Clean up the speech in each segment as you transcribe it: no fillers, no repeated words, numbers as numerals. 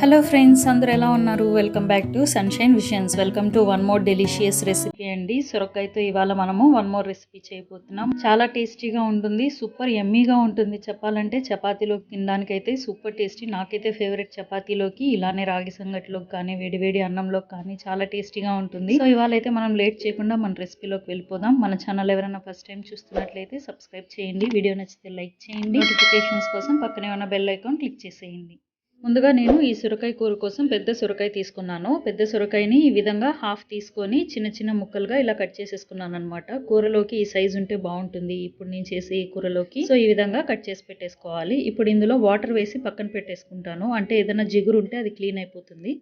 Hello friends, అందరూ ఎలా ఉన్నారు? Welcome back to sunshine visions. Welcome to one more delicious recipe అండి. సొరకాయతో ఇవాళ మనము వన్ మోర్ రెసిపీ చేయబోతున్నాం. చాలా టేస్టీగా ఉంటుంది, సూపర్ యమ్మీగా ఉంటుంది. చెప్పాలంటే చపాతీలోకి తినడానికి అయితే సూపర్ టేస్టీ. నాకైతే ఫేవరెట్ చపాతీలోకి, ఇలానే రాగి సంగటిలోకి కానీ వేడివేడి అన్నంలోకి కానీ చాలా టేస్టీగా ఉంటుంది. సో ఇవాళ అయితే మనం లేట్ చేయకుండా మన రెసిపీలోకి వెళ్ళిపోదాం. మన ఛానల్ ఎవరైనా ఫస్ట్ టైం చూస్తున్నట్లయితే సబ్స్క్రైబ్ చేయండి, వీడియో నచ్చితే లైక్ చేయండి, నోటిఫికేషన్స్ కోసం పక్కనే ఉన్న బెల్ ఐకాన్ క్లిక్ చేసేయండి. ముందుగా నేను ఈ సొరకాయ కూర కోసం పెద్ద సొరకాయ తీసుకున్నాను. పెద్ద సొరకాయని ఈ విధంగా హాఫ్ తీసుకొని చిన్న చిన్న ముక్కలుగా ఇలా కట్ చేసేసుకున్నాను అనమాట. కూరలోకి ఈ సైజు ఉంటే బాగుంటుంది ఇప్పుడు నేను చేసే ఈ కూరలోకి. సో ఈ విధంగా కట్ చేసి పెట్టేసుకోవాలి. ఇప్పుడు ఇందులో వాటర్ వేసి పక్కన పెట్టేసుకుంటాను, అంటే ఏదైనా జిగురు ఉంటే అది క్లీన్ అయిపోతుంది.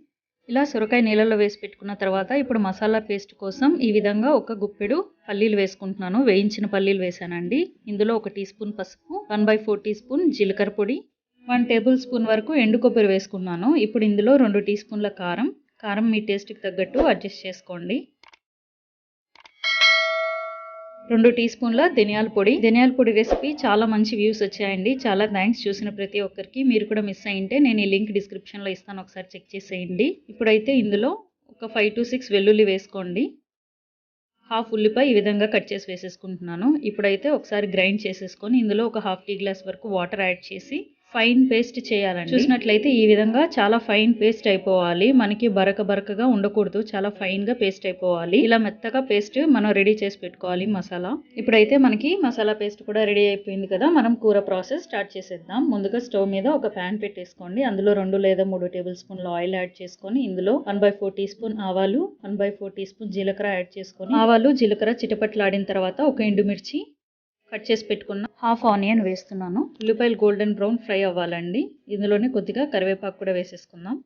ఇలా సొరకాయ నీళ్ళలో వేసి పెట్టుకున్న తర్వాత ఇప్పుడు మసాలా పేస్ట్ కోసం ఈ విధంగా ఒక గుప్పెడు పల్లీలు వేసుకుంటున్నాను. వేయించిన పల్లీలు వేసానండి. ఇందులో 1 టీ స్పూన్ పసుపు, 1/4 టీ స్పూన్ జీలకర్ర పొడి, 1 టేబుల్ స్పూన్ వరకు ఎండు కొబ్బరి వేసుకున్నాను. ఇప్పుడు ఇందులో 2 టీ స్పూన్ల కారం మీ టేస్ట్కి తగ్గట్టు అడ్జస్ట్ చేసుకోండి. 2 టీ స్పూన్ల ధనియాల పొడి రెసిపీ చాలా మంచి వ్యూస్ వచ్చాయండి. చాలా థ్యాంక్స్ చూసిన ప్రతి ఒక్కరికి. మీరు కూడా మిస్ అయ్యింటే నేను ఈ లింక్ డిస్క్రిప్షన్లో ఇస్తాను, ఒకసారి చెక్ చేసేయండి. ఇప్పుడైతే ఇందులో ఒక 5 to 6 వెల్లుల్లి వేసుకోండి. హాఫ్ ఉల్లిపాయ ఈ విధంగా కట్ చేసి వేసేసుకుంటున్నాను. ఇప్పుడైతే ఒకసారి గ్రైండ్ చేసేసుకొని ఇందులో ఒక హాఫ్ టీ గ్లాస్ వరకు వాటర్ యాడ్ చేసి ఫైన్ పేస్ట్ చేయాలండి. చూసినట్లయితే ఈ విధంగా చాలా ఫైన్ పేస్ట్ అయిపోవాలి. మనకి బరకగా ఉండకూడదు, చాలా ఫైన్ గా పేస్ట్ అయిపోవాలి. ఇలా మెత్తగా పేస్ట్ మనం రెడీ చేసి పెట్టుకోవాలి మసాలా. ఇప్పుడైతే మనకి మసాలా పేస్ట్ కూడా రెడీ అయిపోయింది కదా, మనం కూర ప్రాసెస్ స్టార్ట్ చేసేద్దాం. ముందుగా స్టవ్ మీద ఒక ప్యాన్ పెట్టేసుకోండి. అందులో 2 లేదా 3 టేబుల్ స్పూన్ల ఆయిల్ యాడ్ చేసుకొని ఇందులో 1/4 టీ స్పూన్ ఆవాలు, 1/4 టీ స్పూన్ జీలకర్ర యాడ్ చేసుకొని ఆవాలు జీలకర్ర చిటపట్లాడిన తర్వాత ఒక ఎండుమిర్చి కట్ చేసి పెట్టుకున్న హాఫ్ ఆనియన్ వేస్తున్నాను. ఉల్లిపాయలు గోల్డెన్ బ్రౌన్ ఫ్రై అవ్వాలండి. ఇందులోనే కొద్దిగా కరివేపాకు కూడా వేసేసుకుందాం.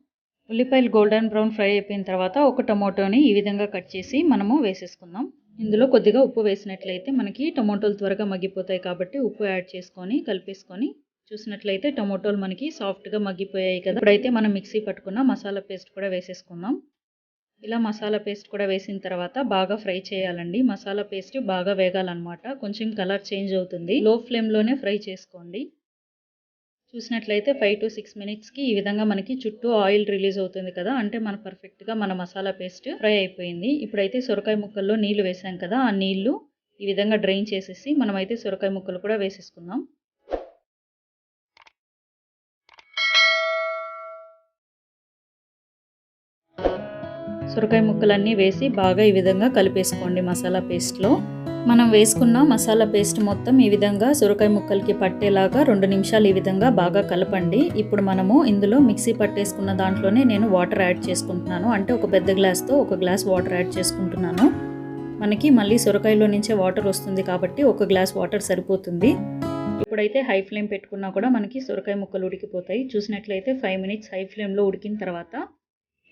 ఉల్లిపాయలు గోల్డెన్ బ్రౌన్ ఫ్రై అయిపోయిన తర్వాత ఒక టమోటోని ఈ విధంగా కట్ చేసి మనము వేసేసుకుందాం. ఇందులో కొద్దిగా ఉప్పు వేసినట్లయితే మనకి టమోటోలు త్వరగా మగ్గిపోతాయి కాబట్టి ఉప్పు యాడ్ చేసుకొని కలిపేసుకొని చూసినట్లయితే టమోటోలు మనకి సాఫ్ట్గా మగ్గిపోయాయి కదా. ఇప్పుడైతే మనం మిక్సీ పట్టుకున్న మసాలా పేస్ట్ కూడా వేసేసుకుందాం. ఇలా మసాలా పేస్ట్ కూడా వేసిన తర్వాత బాగా ఫ్రై చేయాలండి. మసాలా పేస్ట్ బాగా వేగాలన్నమాట. కొంచెం కలర్ చేంజ్ అవుతుంది. లో ఫ్లేమ్లోనే ఫ్రై చేసుకోండి. చూసినట్లయితే 5 to 6 మినిట్స్కి ఈ విధంగా మనకి చుట్టూ ఆయిల్ రిలీజ్ అవుతుంది కదా, అంటే మన పర్ఫెక్ట్గా మన మసాలా పేస్ట్ ఫ్రై అయిపోయింది. ఇప్పుడైతే సొరకాయ ముక్కల్లో నీళ్లు వేసాం కదా, ఆ నీళ్లు ఈ విధంగా డ్రైన్ చేసేసి మనమైతే సొరకాయ ముక్కలు కూడా వేసేసుకుందాం. సొరకాయ ముక్కలన్నీ వేసి బాగా ఈ విధంగా కలిపేసుకోండి. మసాలా పేస్ట్లో మనం వేసుకున్న మసాలా పేస్ట్ మొత్తం ఈ విధంగా సొరకాయ ముక్కలకి పట్టేలాగా 2 నిమిషాలు ఈ విధంగా బాగా కలపండి. ఇప్పుడు మనము ఇందులో మిక్సీ పట్టేసుకున్న దాంట్లోనే నేను వాటర్ యాడ్ చేసుకుంటున్నాను, అంటే ఒక పెద్ద గ్లాస్తో 1 గ్లాస్ వాటర్ యాడ్ చేసుకుంటున్నాను. మనకి మళ్ళీ సొరకాయలో నుంచే వాటర్ వస్తుంది కాబట్టి 1 గ్లాస్ వాటర్ సరిపోతుంది. ఇప్పుడైతే హై ఫ్లేమ్ పెట్టుకున్నా కూడా మనకి సొరకాయ ముక్కలు ఉడికిపోతాయి. చూసినట్లయితే 5 మినిట్స్ హై ఫ్లేమ్లో ఉడికిన తర్వాత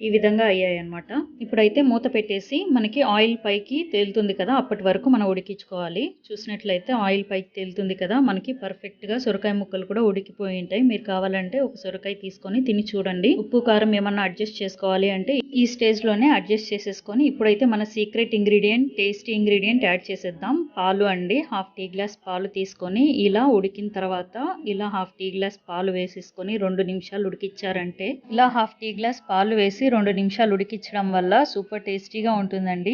ఈ విధంగా అయ్యాయి అన్నమాట. ఇప్పుడైతే మూత పెట్టేసి మనకి ఆయిల్ పైకి తేలుతుంది కదా, అప్పటి వరకు మనం ఉడికించుకోవాలి. చూసినట్లయితే ఆయిల్ పైకి తేలుతుంది కదా, మనకి పర్ఫెక్ట్గా సొరకాయ ముక్కలు కూడా ఉడికిపోయి ఉంటాయి. మీరు కావాలంటే ఒక సొరకాయ తీసుకొని తిని చూడండి. ఉప్పు కారం ఏమన్నా అడ్జస్ట్ చేసుకోవాలి అంటే ఈ స్టేజ్లోనే అడ్జస్ట్ చేసేసుకొని ఇప్పుడైతే మన secret ingredient, tasty ingredient add చేసేద్దాం. పాలు అండి. హాఫ్ టీ గ్లాస్ పాలు తీసుకొని ఇలా ఉడికిన తర్వాత ఇలా హాఫ్ టీ గ్లాస్ పాలు వేసేసుకొని 2 నిమిషాలు ఉడికించారంటే, ఇలా హాఫ్ టీ గ్లాస్ పాలు వేసి 2 నిమిషాలు ఉడికించడం వల్ల సూపర్ టేస్టీగా ఉంటుందండి.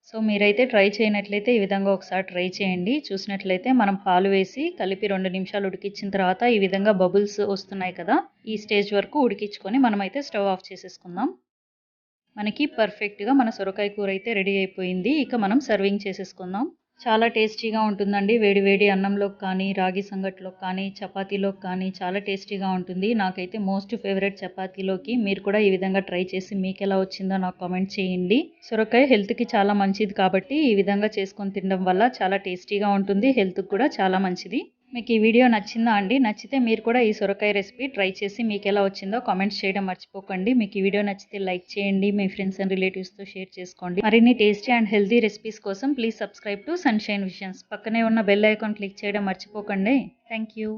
సో మీరైతే ట్రై చేయనట్లయితే ఈ విధంగా ఒకసారి ట్రై చేయండి. చూసినట్లయితే మనం పాలు వేసి కలిపి 2 నిమిషాలు ఉడికించిన తర్వాత ఈ విధంగా బబుల్స్ వస్తున్నాయి కదా, ఈ స్టేజ్ వరకు ఉడికించుకొని మనమైతే స్టవ్ ఆఫ్ చేసేసుకుందాం. మనకి పర్ఫెక్ట్గా మన సొరకాయ కూర అయితే రెడీ అయిపోయింది. ఇక మనం సర్వింగ్ చేసేసుకుందాం. చాలా టేస్టీగా ఉంటుందండి. వేడి అన్నంలోకి కానీ, రాగి సంగటిలోకి కానీ, చపాతీలోకి కానీ చాలా టేస్టీగా ఉంటుంది. నాకైతే మోస్ట్ ఫేవరెట్ చపాతీలోకి. మీరు కూడా ఈ విధంగా ట్రై చేసి మీకు ఎలా వచ్చిందో నాకు కామెంట్ చేయండి. సొరకాయ హెల్త్కి చాలా మంచిది కాబట్టి ఈ విధంగా చేసుకొని తినడం వల్ల చాలా టేస్టీగా ఉంటుంది, హెల్త్కి కూడా చాలా మంచిది. మీకు ఈ వీడియో నచ్చిందా అండి? నచ్చితే మీరు కూడా ఈ సొరకాయ రెసిపీ ట్రై చేసి మీకు ఎలా వచ్చిందో కామెంట్స్ చేయడం మర్చిపోకండి. మీకు ఈ వీడియో నచ్చితే లైక్ చేయండి, మీ ఫ్రెండ్స్ అండ్ రిలేటివ్స్తో షేర్ చేసుకోండి. మరిన్ని టేస్టీ అండ్ హెల్తీ రెసిపీస్ కోసం please subscribe to sunshine visions. పక్కనే ఉన్న బెల్ ఐకాన్ క్లిక్ చేయడం మర్చిపోకండి. Thank you.